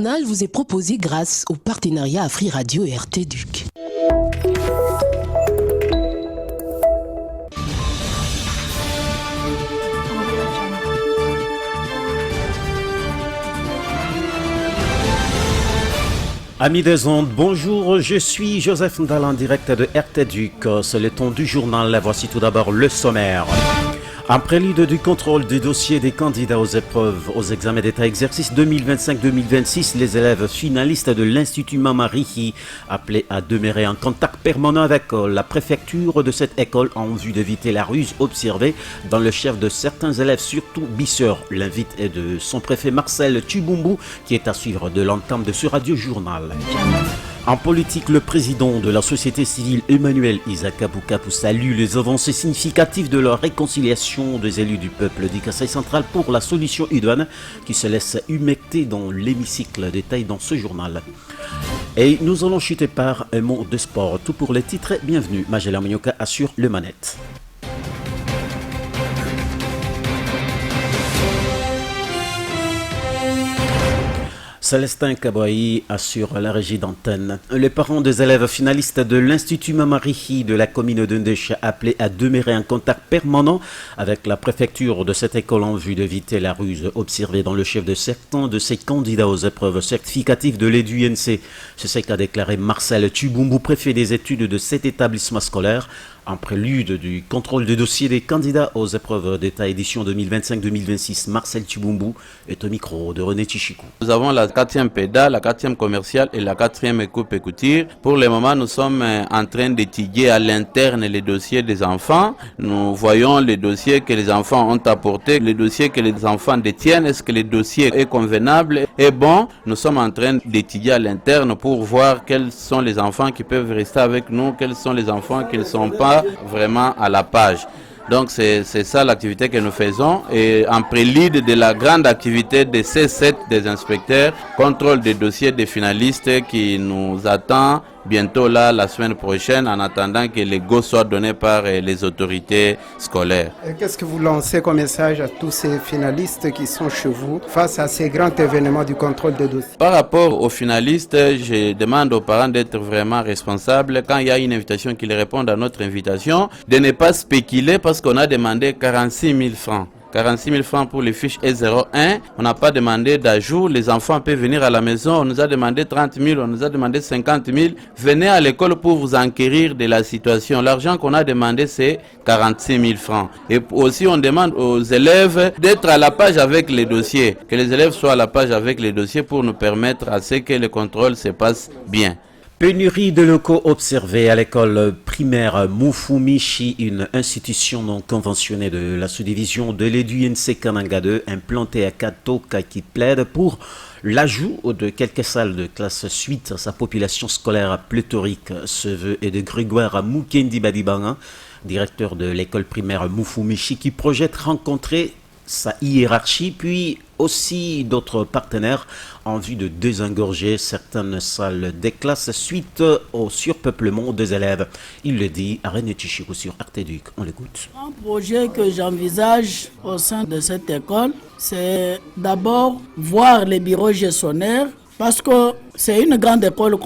Le journal vous est proposé grâce au partenariat Free Radio et RT Duc. Amis des ondes, bonjour, je suis Joseph Ndala en direct de RT Duc. C'est le ton du journal, voici tout d'abord le sommaire. En prélude du contrôle des dossiers des candidats aux épreuves aux examens d'état exercice 2025-2026, les élèves finalistes de l'Institut Mamarihi appelés à demeurer en contact permanent avec la préfecture de cette école en vue d'éviter la ruse observée dans le chef de certains élèves, surtout Bisseur. L'invite est de son préfet Marcel Tubumbu qui est à suivre de l'entame de ce radio-journal. En politique, le président de la société civile Emmanuel Isaac Kaboukapu salue les avancées significatives de la réconciliation des élus du peuple du Kasaï central pour la solution idoine qui se laisse humecter dans l'hémicycle. Détail dans ce journal. Et nous allons chuter par un mot de sport. Tout pour les titres, bienvenue. Magela Mounioka assure le manette. Célestin Kaboyi assure la régie d'antenne. Les parents des élèves finalistes de l'Institut Mamarihi de la commune de Ndèche appelés à demeurer en contact permanent avec la préfecture de cette école en vue d'éviter la ruse observée dans le chef de certains de ces candidats aux épreuves certificatives de l'EDUNC. C'est ce qu'a déclaré Marcel Tubumbu, préfet des études de cet établissement scolaire, en prélude du contrôle de dossier des candidats aux épreuves d'État édition 2025-2026. Marcel Tubumbu est au micro de René Tichikou. Nous avons la 4e PEDA, la 4e commerciale et la 4e coupe et couture. Pour le moment, nous sommes en train d'étudier à l'interne les dossiers des enfants. Nous voyons les dossiers que les enfants ont apportés, les dossiers que les enfants détiennent. Est-ce que le dossier est convenable et bon? Nous sommes en train d'étudier à l'interne pour voir quels sont les enfants qui peuvent rester avec nous, quels sont les enfants qui ne sont pas vraiment à la page. Donc c'est ça l'activité que nous faisons et en prélude de la grande activité de C7 des inspecteurs, contrôle des dossiers des finalistes qui nous attend bientôt là la semaine prochaine en attendant que les go soient donnés par les autorités scolaires. Qu'est-ce que vous lancez comme message à tous ces finalistes qui sont chez vous face à ces grands événements du contrôle des dossiers? Par rapport aux finalistes, je demande aux parents d'être vraiment responsables quand il y a une invitation qu'ils répondent à notre invitation, de ne pas spéculer parce qu'on a demandé 46 000 francs. 46 000 francs pour les fiches E01. On n'a pas demandé d'ajout. Les enfants peuvent venir à la maison. On nous a demandé 30 000, on nous a demandé 50 000. Venez à l'école pour vous enquérir de la situation. L'argent qu'on a demandé, c'est 46 000 francs. Et aussi, on demande aux élèves d'être à la page avec les dossiers. Que les élèves soient à la page avec les dossiers pour nous permettre à ce que le contrôle se passe bien. Pénurie de locaux observés à l'école primaire Mufumichi, une institution non conventionnée de la sous-division de l'EDUNC Kananga 2, implantée à Katoka, qui plaide pour l'ajout de quelques salles de classe suite à sa population scolaire pléthorique. Ce vœu est de Grégoire Mukendi Badibanga, directeur de l'école primaire Mufumichi, qui projette rencontrer sa hiérarchie, puis aussi d'autres partenaires en vue de désengorger certaines salles des classes suite au surpeuplement des élèves. Il le dit à René Tichikou sur RT Duc. On l'écoute. Un projet que j'envisage au sein de cette école, c'est d'abord voir les bureaux gestionnaires parce que c'est une grande école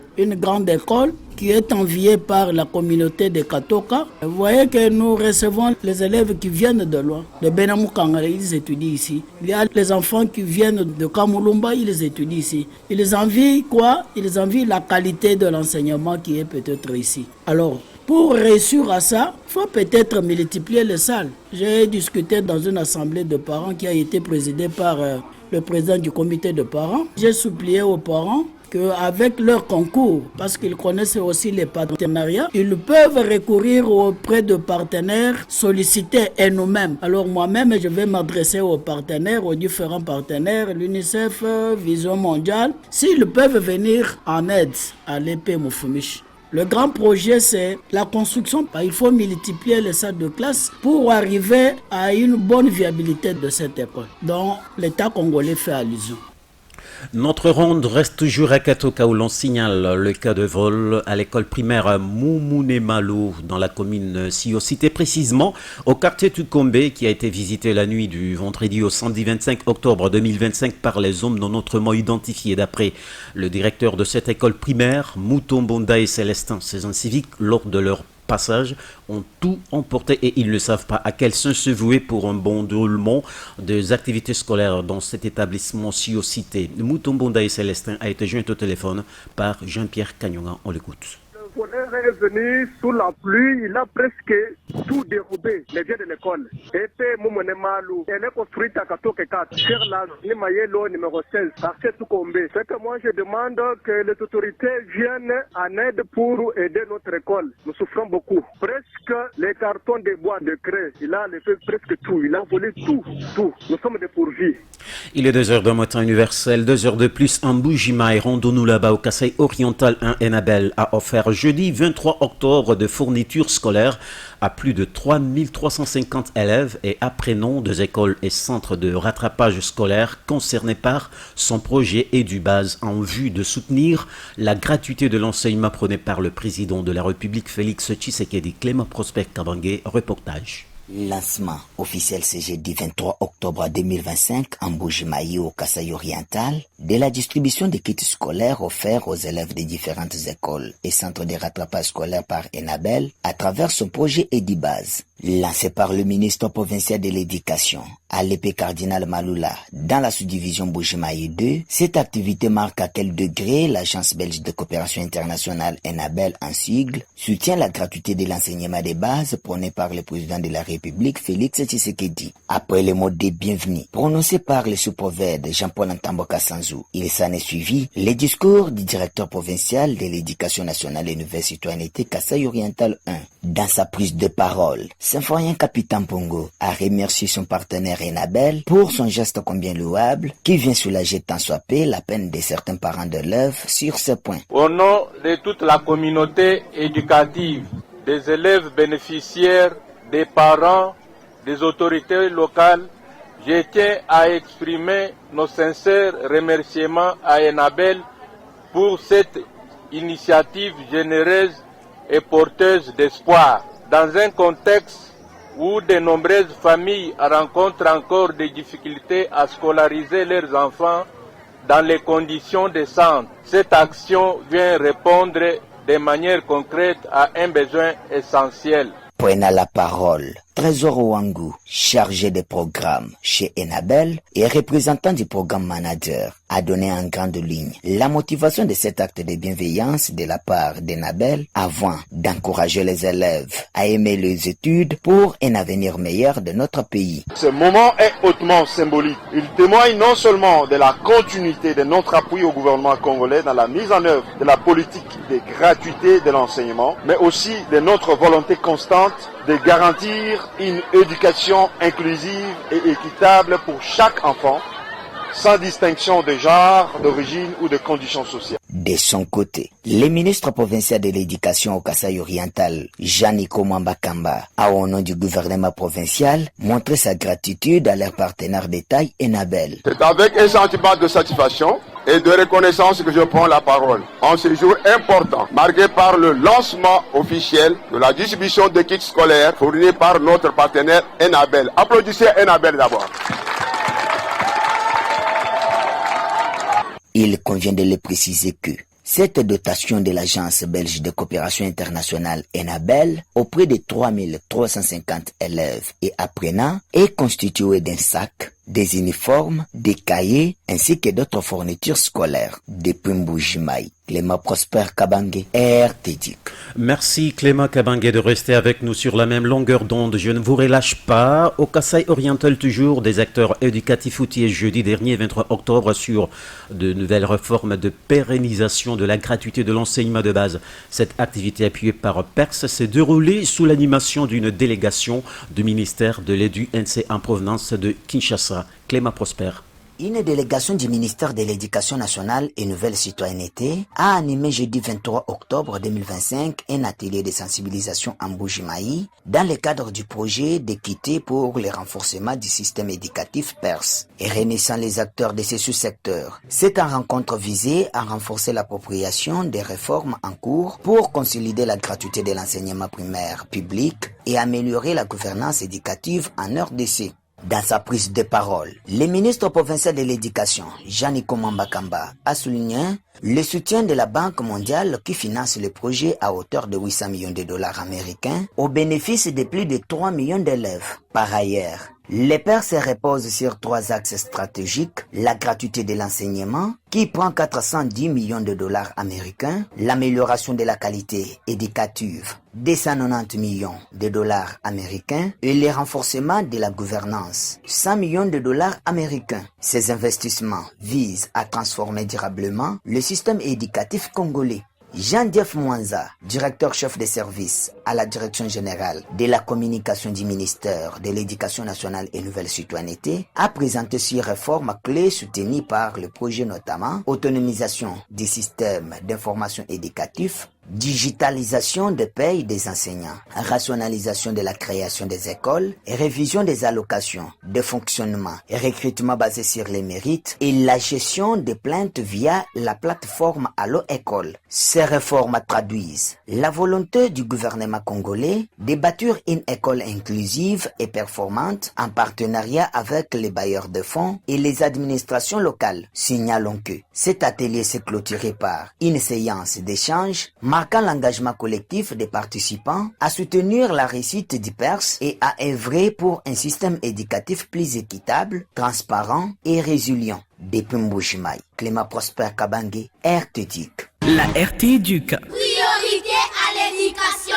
qui est enviée par la communauté de Katoka. Vous voyez que nous recevons les élèves qui viennent de loin, de Benamukanga, ils étudient ici. Il y a les enfants qui viennent de Kamulumba, ils étudient ici. Ils envient quoi? Ils envient la qualité de l'enseignement qui est peut-être ici. Alors, pour réussir à ça, il faut peut-être multiplier les salles. J'ai discuté dans une assemblée de parents qui a été présidée par le président du comité de parents. J'ai supplié aux parents qu'avec leur concours, parce qu'ils connaissent aussi les partenariats, ils peuvent recourir auprès de partenaires sollicités et nous-mêmes. Alors moi-même, je vais m'adresser aux partenaires, aux différents partenaires, l'UNICEF, Vision Mondiale, s'ils peuvent venir en aide à l'EP Mufumichi. Le grand projet, c'est la construction. Il faut multiplier les salles de classe pour arriver à une bonne viabilité de cette école dont l'État congolais fait allusion. Notre ronde reste toujours à Katoka où l'on signale le cas de vol à l'école primaire Moumoune-Malo dans la commune Siocité, précisément au quartier Tukombe qui a été visité la nuit du vendredi au samedi 25 octobre 2025 par les hommes non autrement identifiés. D'après le directeur de cette école primaire, Moutombonda et Célestin, ces civiques, lors de leur passage, ont tout emporté et ils ne savent pas à quel sens se vouer pour un bon déroulement des activités scolaires dans cet établissement Siocité. Moutombonda et Célestin a été joint au téléphone par Jean-Pierre Cagnonga. On l'écoute. Le voleur est venu sous la pluie, il a presque tout dérobé, les biens de l'école. Et puis, Moumoune Malou, elle est construite à Katoke 4, sur la Nimayelo numéro 16, quartier Tukombe. C'est que moi je demande que les autorités viennent en aide pour aider notre école. Nous souffrons beaucoup. Presque les cartons de bois de craie, il a fait presque tout, il a volé tout. Nous sommes dépourvus. Il est 2h d'un matin universel, 2 heures de plus en Bougimaï, rendons-nous là-bas au Kasaï Oriental 1. Enabel a offert jeudi 23 octobre de fournitures scolaires à plus de 3350 élèves et apprenants des écoles et centres de rattrapage scolaire concernés par son projet EduBase en vue de soutenir la gratuité de l'enseignement prôné par le président de la République Félix Tshisekedi. Clément Prosper Kabangé, reportage. Lancement officiel ce jeudi 23 octobre 2025 en Bougimaï au Kasaï Oriental de la distribution des kits scolaires offerts aux élèves des différentes écoles et centres de rattrapage scolaire par Enabel à travers son projet EduBase. Lancé par le ministre provincial de l'Éducation, Alépé Cardinal Maloula, dans la sous-division Bougimaï 2, cette activité marque à quel degré l'Agence belge de coopération internationale Enabel en sigle soutient la gratuité de l'enseignement des bases prôné par le président de la République Félix Tshisekedi. Après les mots de bienvenue prononcés par le sous-prophète Jean-Paul Ntamboka Sanzou, il s'en est suivi les discours du directeur provincial de l'Éducation nationale et nouvelle citoyenneté Kasaï Oriental 1. Dans sa prise de parole, Symphorien Capitaine Pongo a remercié son partenaire Enabel pour son geste combien louable qui vient soulager tant soit peu la peine de certains parents d'élèves sur ce point. Au nom de toute la communauté éducative, des élèves bénéficiaires, des parents, des autorités locales, je tiens à exprimer nos sincères remerciements à Enabel pour cette initiative généreuse et porteuse d'espoir. Dans un contexte où de nombreuses familles rencontrent encore des difficultés à scolariser leurs enfants dans les conditions décentes, cette action vient répondre de manière concrète à un besoin essentiel. Prenant la parole, Trésor Ouangou, chargé des programmes chez Enabel et représentant du programme manager, a donné en grande ligne la motivation de cet acte de bienveillance de la part d'Enabel avant d'encourager les élèves à aimer les études pour un avenir meilleur de notre pays. Ce moment est hautement symbolique. Il témoigne non seulement de la continuité de notre appui au gouvernement congolais dans la mise en œuvre de la politique de gratuité de l'enseignement, mais aussi de notre volonté constante de garantir une éducation inclusive et équitable pour chaque enfant, sans distinction de genre, d'origine ou de conditions sociales. De son côté, le ministre provincial de l'Éducation au Kasaï Oriental, Janiko Mambakamba, a au nom du gouvernement provincial montré sa gratitude à leur partenaire de taille Enabel. C'est avec un sentiment de satisfaction et de reconnaissance que je prends la parole en ce jour important, marqué par le lancement officiel de la distribution de kits scolaires fournis par notre partenaire Enabel. Applaudissez Enabel d'abord. Il convient de le préciser que cette dotation de l'Agence belge de coopération internationale Enabel auprès de 3350 élèves et apprenants est constituée d'un sac, des uniformes, des cahiers ainsi que d'autres fournitures scolaires. Depuis Mboujimaï, Clément Prosper Kabangé, RTDIC. Merci Clément Kabangé de rester avec nous sur la même longueur d'onde. Je ne vous relâche pas. Au Kasaï Oriental toujours, des acteurs éducatifs outillés jeudi dernier 23 octobre sur de nouvelles réformes de pérennisation de la gratuité de l'enseignement de base. Cette activité appuyée par PERS s'est déroulée sous l'animation d'une délégation du ministère de l'Édu-NC en provenance de Kinshasa. Clément Prosper. Une délégation du ministère de l'Éducation nationale et Nouvelle Citoyenneté a animé jeudi 23 octobre 2025 un atelier de sensibilisation en Mbuji-Mayi dans le cadre du projet d'équité pour le renforcement du système éducatif PERS et réunissant les acteurs de ce sous-secteur. Cette rencontre visait à renforcer l'appropriation des réformes en cours pour consolider la gratuité de l'enseignement primaire public et améliorer la gouvernance éducative en RDC. Dans sa prise de parole, le ministre provincial de l'Éducation, Jean-Nico Mambakamba, a souligné le soutien de la Banque mondiale qui finance le projet à hauteur de 800 millions de dollars américains au bénéfice de plus de 3 millions d'élèves. Par ailleurs, les PERS se reposent sur 3 axes stratégiques, la gratuité de l'enseignement, qui prend 410 millions de dollars américains, l'amélioration de la qualité éducative, 290 millions de dollars américains, et le renforcement de la gouvernance, 100 millions de dollars américains. Ces investissements visent à transformer durablement le système éducatif congolais. Jean-Dief Mwanza, directeur-chef des services à la Direction générale de la communication du ministère de l'Éducation nationale et Nouvelle Citoyenneté, a présenté 6 réformes clés soutenues par le projet, notamment autonomisation du système d'information éducatif, digitalisation des payes des enseignants, rationalisation de la création des écoles, révision des allocations, de fonctionnement et recrutement basé sur les mérites et la gestion des plaintes via la plateforme Allo École. Ces réformes traduisent la volonté du gouvernement congolais de bâtir une école inclusive et performante en partenariat avec les bailleurs de fonds et les administrations locales. Signalons que cet atelier s'est clôturé par une séance d'échange marquant l'engagement collectif des participants à soutenir la réussite du PERS et à œuvrer pour un système éducatif plus équitable, transparent et résilient. Depuis Mbuji-Mayi, Clément Prosper Kabange, RTDUC. La RTDUC. Priorité à l'éducation.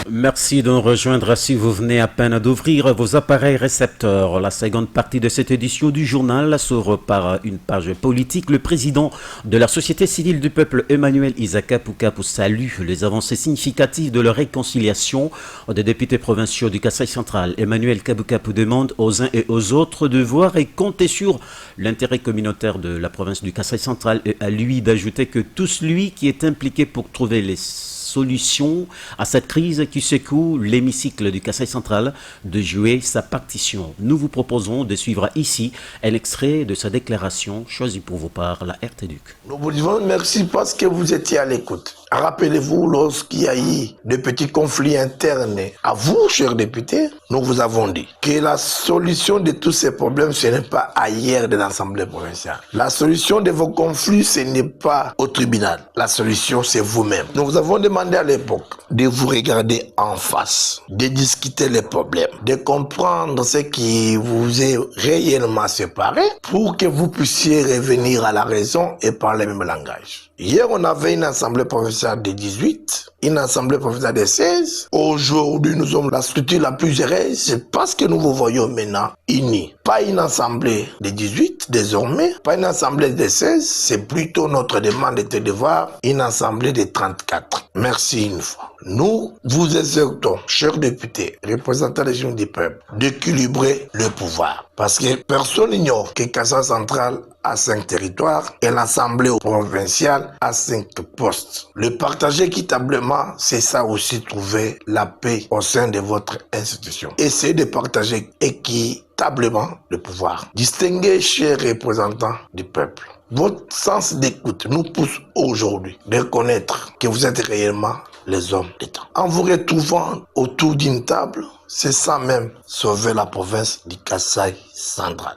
Merci de nous rejoindre si vous venez à peine d'ouvrir vos appareils récepteurs. La seconde partie de cette édition du journal s'ouvre par une page politique. Le président de la société civile du peuple, Emmanuel Isaac Kapu, salue les avancées significatives de la réconciliation des députés provinciaux du Kasaï central. Emmanuel Kapu demande aux uns et aux autres de voir et compter sur l'intérêt communautaire de la province du Kasaï central et à lui d'ajouter que tout celui qui est impliqué pour trouver les solution à cette crise qui secoue l'hémicycle du Kasaï central de jouer sa partition. Nous vous proposons de suivre ici un extrait de sa déclaration choisie pour vous par la RTDUC. Nous vous disons merci parce que vous étiez à l'écoute. Rappelez-vous, lorsqu'il y a eu de petits conflits internes à vous, chers députés, nous vous avons dit que la solution de tous ces problèmes, ce n'est pas ailleurs de l'Assemblée provinciale. La solution de vos conflits, ce n'est pas au tribunal. La solution, c'est vous-même. Nous vous avons demandé à l'époque de vous regarder en face, de discuter les problèmes, de comprendre ce qui vous est réellement séparé pour que vous puissiez revenir à la raison et parler le même langage. Hier, on avait une assemblée provinciale de 18, une assemblée provinciale de 16. Aujourd'hui, nous sommes la structure la plus heureuse. C'est parce que nous vous voyons maintenant unis. Pas une assemblée de 18 désormais, pas une assemblée de 16. C'est plutôt notre demande était de voir une assemblée de 34. Merci une fois. Nous vous exhortons, chers députés, représentants des jeunes du peuple, d'équilibrer le pouvoir. Parce que personne n'ignore que Kasaï central a 5 territoires et l'Assemblée provinciale a 5 postes. Le partager équitablement, c'est ça aussi trouver la paix au sein de votre institution. Essayez de partager équitablement le pouvoir. Distinguez, chers représentants du peuple, votre sens d'écoute nous pousse aujourd'hui de reconnaître que vous êtes réellement les hommes d'État. En vous retrouvant autour d'une table, c'est ça même sauver la province du Kasaï central.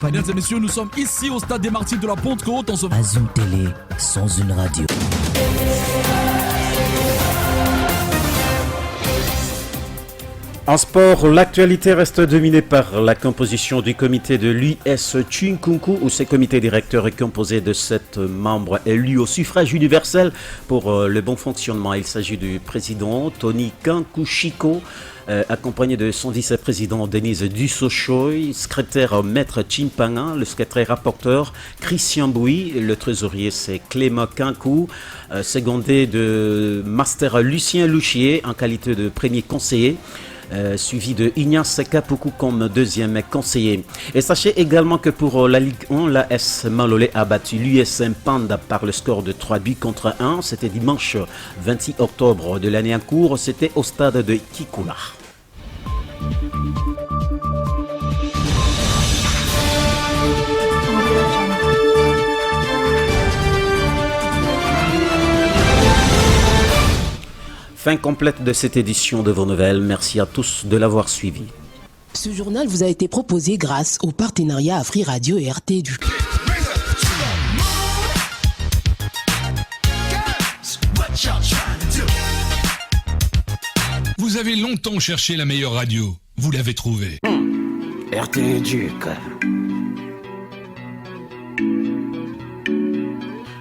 Mesdames et messieurs, nous sommes ici au stade des Martyrs de la Pentecôte. Pas une télé sans une radio. En sport, l'actualité reste dominée par la composition du comité de l'US Tchinkunku, où ce comité directeur est composé de 7 membres élus au suffrage universel pour le bon fonctionnement. Il s'agit du président Tony Kankushiko, accompagné de son vice-président Denise Dussochoy, secrétaire maître Chimpanga, le secrétaire rapporteur Christian Bouy, le trésorier c'est Clément Kankou, secondé de master Lucien Louchier en qualité de premier conseiller. suivi de Ignace Kapoukou comme deuxième conseiller. Et sachez également que pour la Ligue 1, l'AS Malolé a battu l'USM Panda par le score de 3 buts contre 1. C'était dimanche 26 octobre de l'année en cours. C'était au stade de Kikoula. Fin complète de cette édition de vos nouvelles. Merci à tous de l'avoir suivi. Ce journal vous a été proposé grâce au partenariat Free Radio et RT du. Vous avez longtemps cherché la meilleure radio. Vous l'avez trouvée. RT Duc.